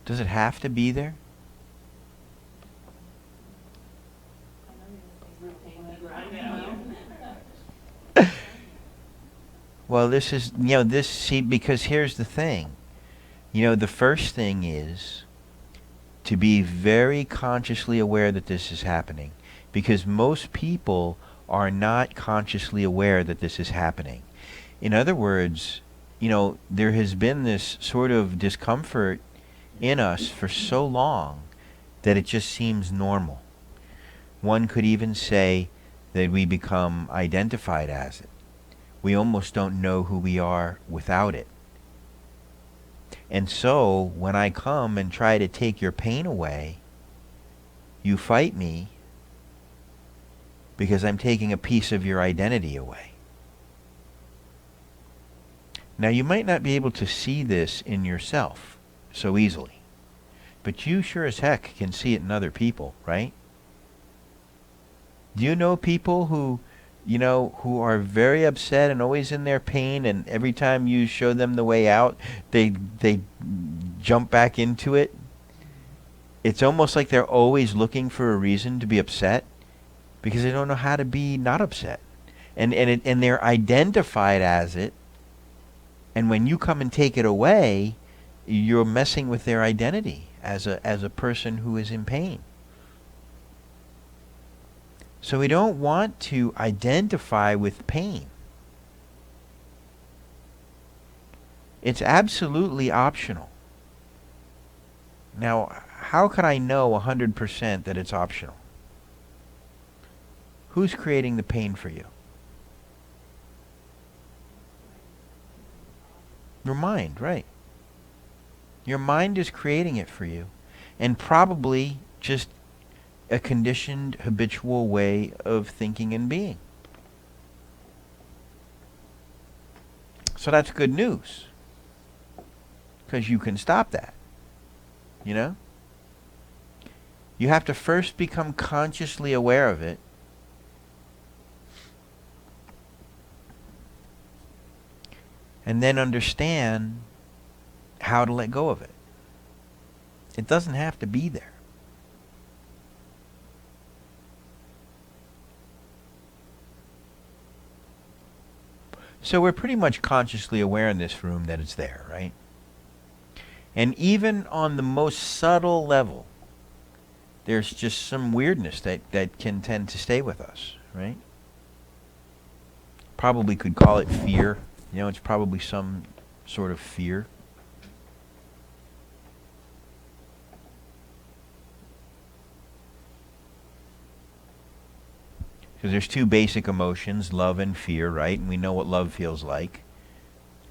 Does it have to be there? Well, this is, see, because here's the thing. The first thing is to be very consciously aware that this is happening. Because most people are not consciously aware that this is happening. In other words, there has been this sort of discomfort in us for so long that it just seems normal. One could even say that we become identified as it. We almost don't know who we are without it. And so, when I come and try to take your pain away, you fight me because I'm taking a piece of your identity away. Now, you might not be able to see this in yourself so easily, but you sure as heck can see it in other people, right? Do you know people who are very upset and always in their pain, and every time you show them the way out, they jump back into it? It's almost like they're always looking for a reason to be upset because they don't know how to be not upset. And they're identified as it. And when you come and take it away, you're messing with their identity as a person who is in pain. So we don't want to identify with pain. It's absolutely optional. Now, how can I know 100% that it's optional? Who's creating the pain for you? Your mind, right. Your mind is creating it for you. And probably just a conditioned, habitual way of thinking and being. So that's good news. Because you can stop that. You have to first become consciously aware of it. And then understand how to let go of it. It doesn't have to be there. So we're pretty much consciously aware in this room that it's there, right? And even on the most subtle level, there's just some weirdness that can tend to stay with us, right? Probably could call it fear. It's probably some sort of fear. Because there's two basic emotions, love and fear, right? And we know what love feels like.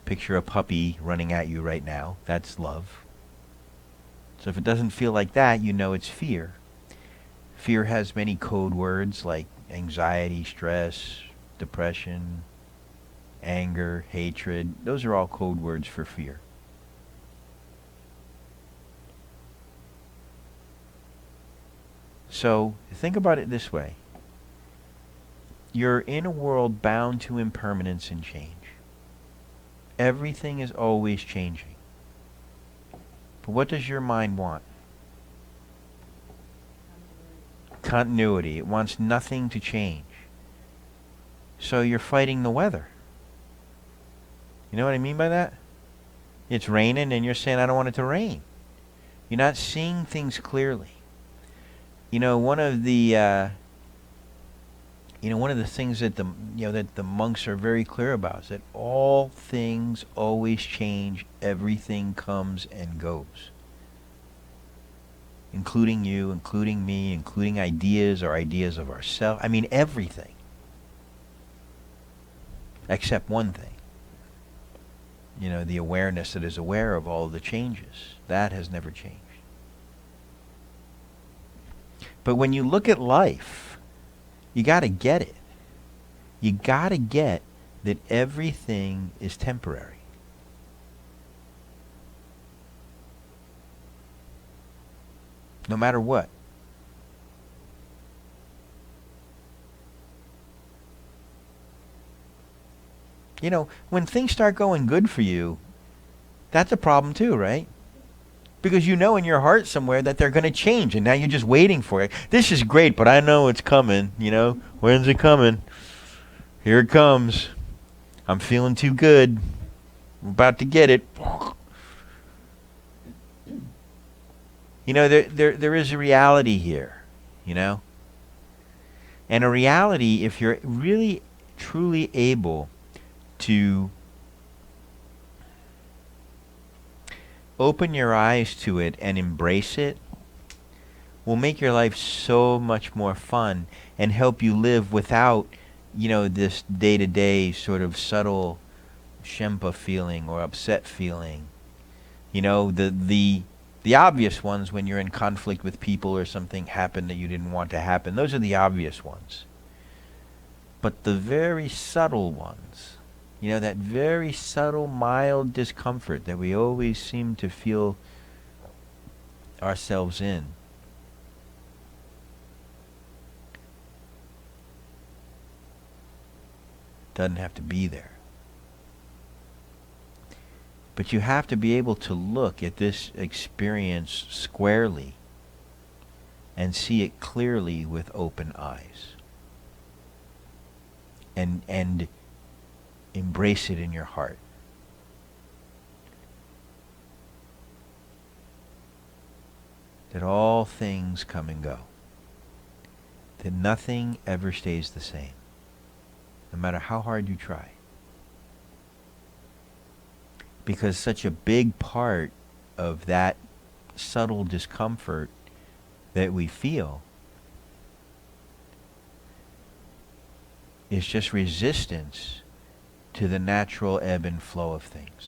Picture a puppy running at you right now. That's love. So if it doesn't feel like that, you know it's fear. Fear has many code words like anxiety, stress, depression, anger, hatred. Those are all code words for fear. So think about it this way. You're in a world bound to impermanence and change. Everything is always changing. But what does your mind want? Continuity. It wants nothing to change. So you're fighting the weather. You know what I mean by that? It's raining and you're saying, I don't want it to rain. You're not seeing things clearly. One of the things that the monks are very clear about is that all things always change. Everything comes and goes, including you, including me, including ideas or ideas of ourselves. I mean everything, except one thing. The awareness that is aware of all the changes. That has never changed. But when you look at life, you got to get it. You got to get that everything is temporary. No matter what. When things start going good for you, that's a problem too, right? Because you know in your heart somewhere that they're going to change, and now you're just waiting for it. This is great, but I know it's coming, you know. When's it coming? Here it comes. I'm feeling too good. I'm about to get it. You know, there is a reality here, you know. And a reality, if you're really, truly able to open your eyes to it and embrace it, will make your life so much more fun and help you live without, you know, this day-to-day sort of subtle shempa feeling or upset feeling. You know, the obvious ones when you're in conflict with people or something happened that you didn't want to happen. Those are the obvious ones. But the very subtle ones, you know, that very subtle, mild discomfort that we always seem to feel ourselves in, doesn't have to be there. But you have to be able to look at this experience squarely and see it clearly with open eyes. And embrace it in your heart. That all things come and go. That nothing ever stays the same, no matter how hard you try. Because such a big part of that subtle discomfort that we feel is just resistance to the natural ebb and flow of things.